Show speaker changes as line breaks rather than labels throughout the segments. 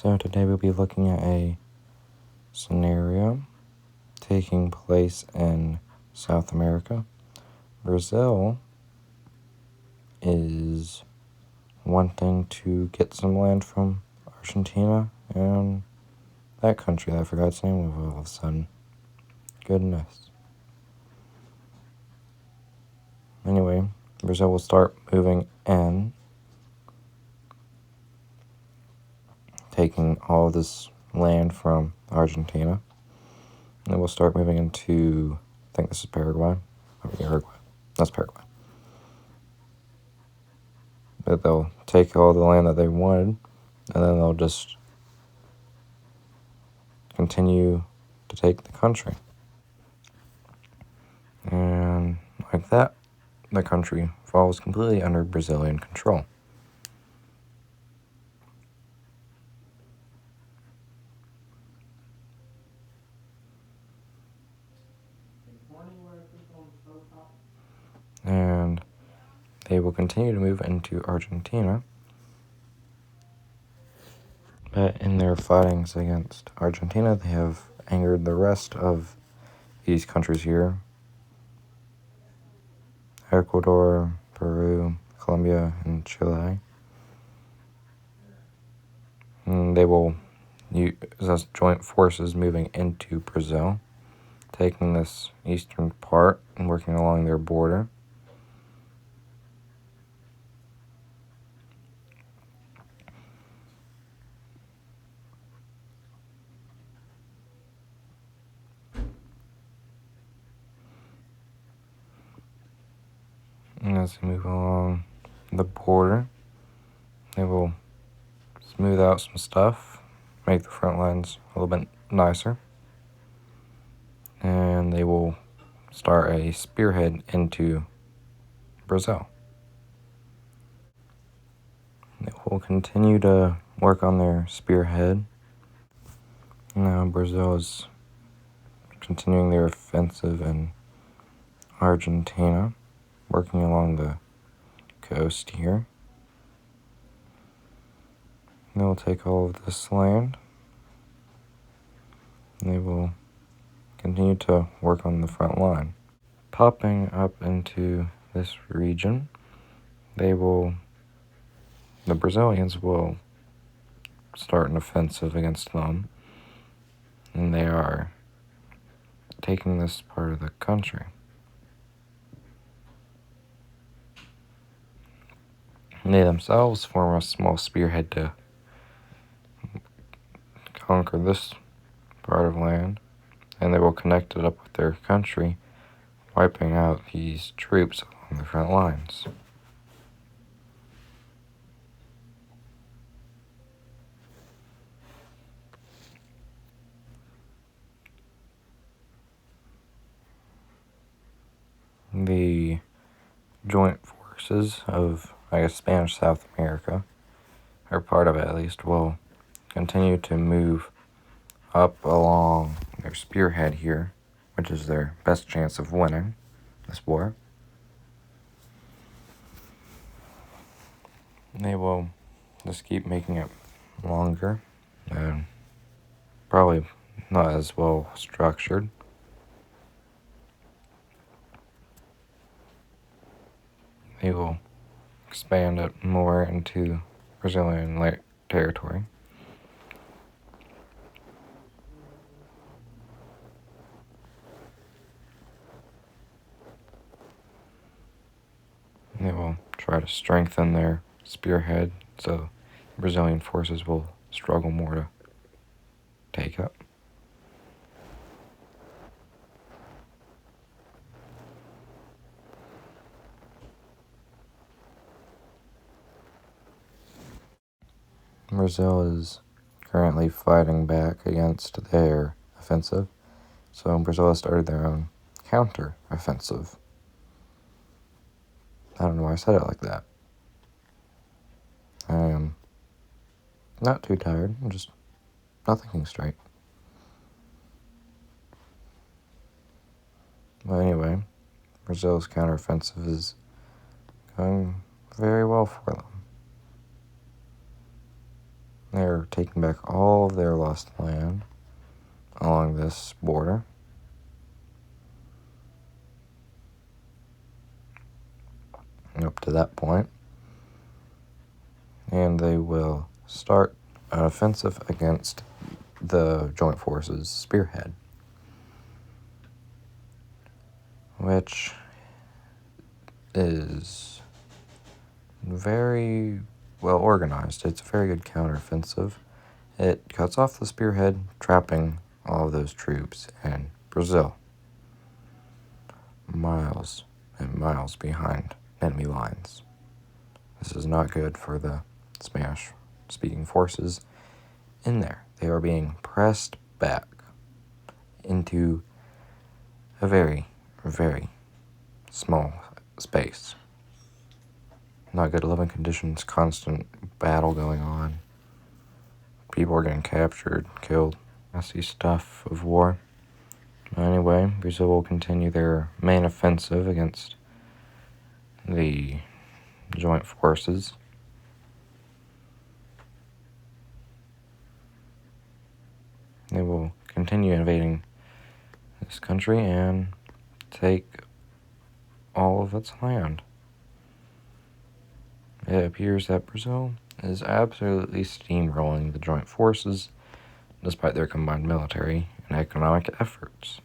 So today we'll be looking at a scenario taking place in South America. Brazil is wanting to get some land from Argentina and that country that I forgot its name of all of a sudden. Goodness. Anyway, Brazil will start moving in, taking all this land from Argentina. And we'll start moving into, I think this is Paraguay. Uruguay. That's Paraguay. But they'll take all the land that they wanted, and then they'll just continue to take the country. And like that, the country falls completely under Brazilian control. And they will continue to move into Argentina. But in their fightings against Argentina, they have angered the rest of these countries here: Ecuador, Peru, Colombia, and Chile. And they will use as joint forces moving into Brazil, taking this eastern part and working along their border. And as they move along the border, they will smooth out some stuff, make the front lines a little bit nicer, and they will start a spearhead into Brazil. They will continue to work on their spearhead. Now Brazil is continuing their offensive in Argentina, working along the coast here. They will take all of this land. They will continue to work on the front line. Popping up into this region, the Brazilians will start an offensive against them, and they are taking this part of the country. They themselves form a small spearhead to conquer this part of land, and they will connect it up with their country, wiping out these troops along the front lines. The joint forces of, Spanish South America, or part of it at least, will continue to move up along their spearhead here, which is their best chance of winning this war. They will just keep making it longer and probably not as well structured. They will expand it more into Brazilian territory. They will try to strengthen their spearhead so Brazilian forces will struggle more to take it. Brazil is currently fighting back against their offensive, so Brazil has started their own counter-offensive. I don't know why I said it like that. I am not too tired, I'm just not thinking straight. But anyway, Brazil's counteroffensive is going very well for them. They're taking back all of their lost land along this border. Up to that point. And they will start an offensive against the Joint Forces spearhead, which is very well organized. It's a very good counteroffensive. It cuts off the spearhead, trapping all of those troops in Brazil, miles and miles behind enemy lines. This is not good for the Spanish-speaking forces in there. They are being pressed back into a very, very small space. Not good living conditions, constant battle going on. People are getting captured, killed. Nasty stuff of war. Anyway, Brazil will continue their main offensive against the Joint Forces. They will continue invading this country and take all of its land. It appears that Brazil is absolutely steamrolling the Joint Forces despite their combined military and economic efforts.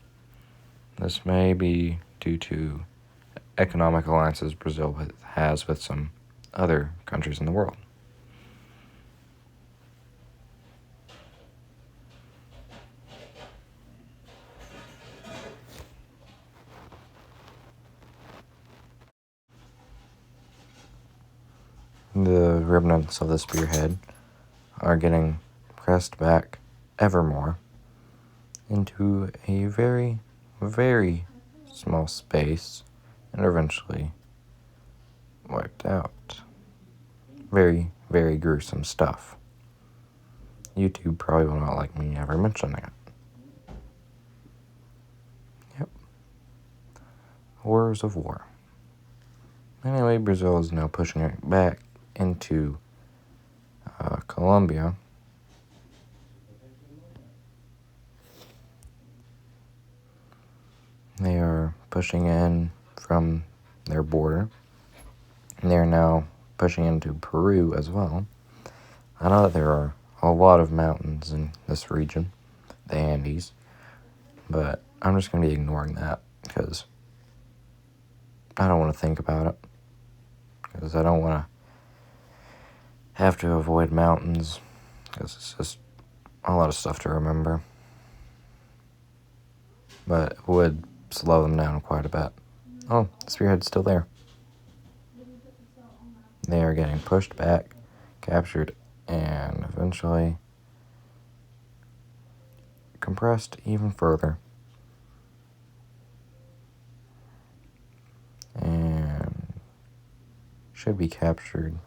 This may be due to economic alliances Brazil has with some other countries in the world. The remnants of the spearhead are getting pressed back ever more into a very, very small space and are eventually wiped out. Very, very gruesome stuff. YouTube probably will not like me ever mentioning it. Yep. Horrors of war. Anyway, Brazil is now pushing it back into Colombia. They are pushing in from their border. And they are now pushing into Peru as well. I know that there are a lot of mountains in this region, the Andes, but I'm just going to be ignoring that because I don't want to think about it. Because I don't want to have to avoid mountains because it's just a lot of stuff to remember. But it would slow them down quite a bit. Oh, the spearhead's still there. They are getting pushed back, captured, and eventually compressed even further. And should be captured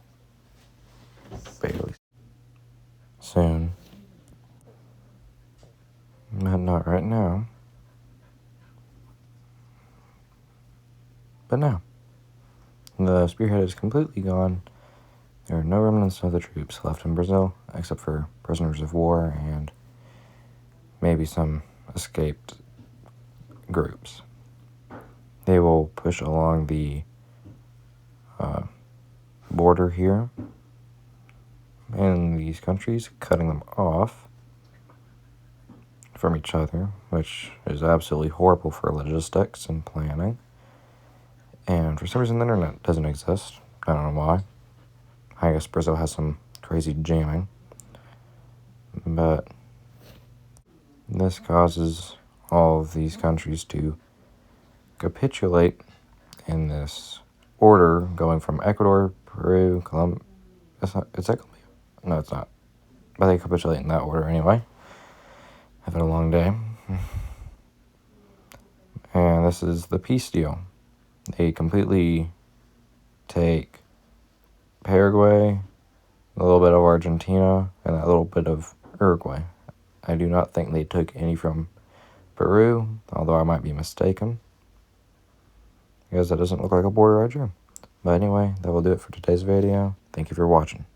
fairly soon. But not right now. But now, the spearhead is completely gone. There are no remnants of the troops left in Brazil, except for prisoners of war and maybe some escaped groups. They will push along the border here in these countries, cutting them off from each other, which is absolutely horrible for logistics and planning. And for some reason, the internet doesn't exist. I don't know why. I guess Brazil has some crazy jamming. But this causes all of these countries to capitulate in this order going from Ecuador, Peru, Colombia. Is that Colombia? No, it's not. But they capitulate in that order anyway. I've had a long day. And this is the peace deal. They completely take Paraguay, a little bit of Argentina, and a little bit of Uruguay. I do not think they took any from Peru, although I might be mistaken, because that doesn't look like a border I drew. But anyway, that will do it for today's video. Thank you for watching.